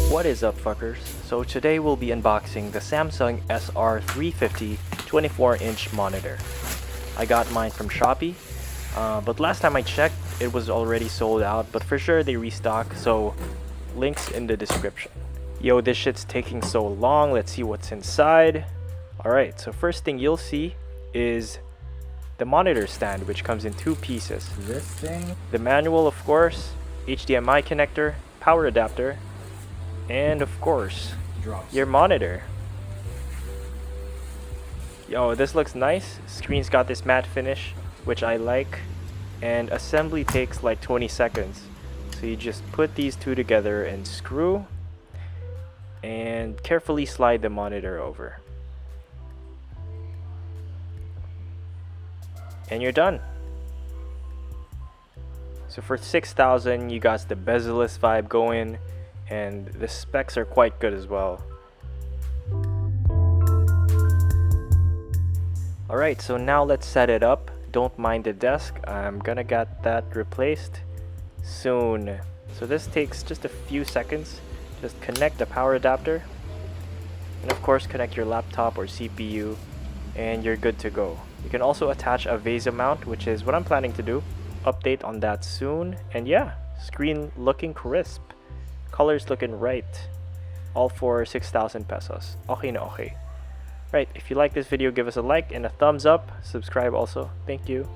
What is up, fuckers? So today we'll be unboxing the Samsung SR350 24-inch monitor. I got mine from Shopee, but last time I checked it was already sold out, but for sure they restock, so links in the description. Yo, this shit's taking so long. Let's see what's inside. Alright, so first thing you'll see is the monitor stand, which comes in two pieces. This thing? The manual, of course, HDMI connector, power adapter, and of course, your monitor. Yo, this looks nice. Screen's got this matte finish, which I like, and assembly takes like 20 seconds. So you just put these two together and screw, and carefully slide the monitor over. And you're done. So for 6,000, you got the bezel-less vibe going, and the specs are quite good as well. Alright, so now let's set it up. Don't mind the desk, I'm gonna get that replaced soon. So this takes just a few seconds. Just connect the power adapter, and of course connect your laptop or CPU, and you're good to go. You can also attach a VESA mount, which is what I'm planning to do. Update on that soon. And yeah, screen looking crisp, colors looking right, all for 6,000 pesos. Okay na okay. Right, if you like this video, give us a like and a thumbs up. Subscribe also. Thank you.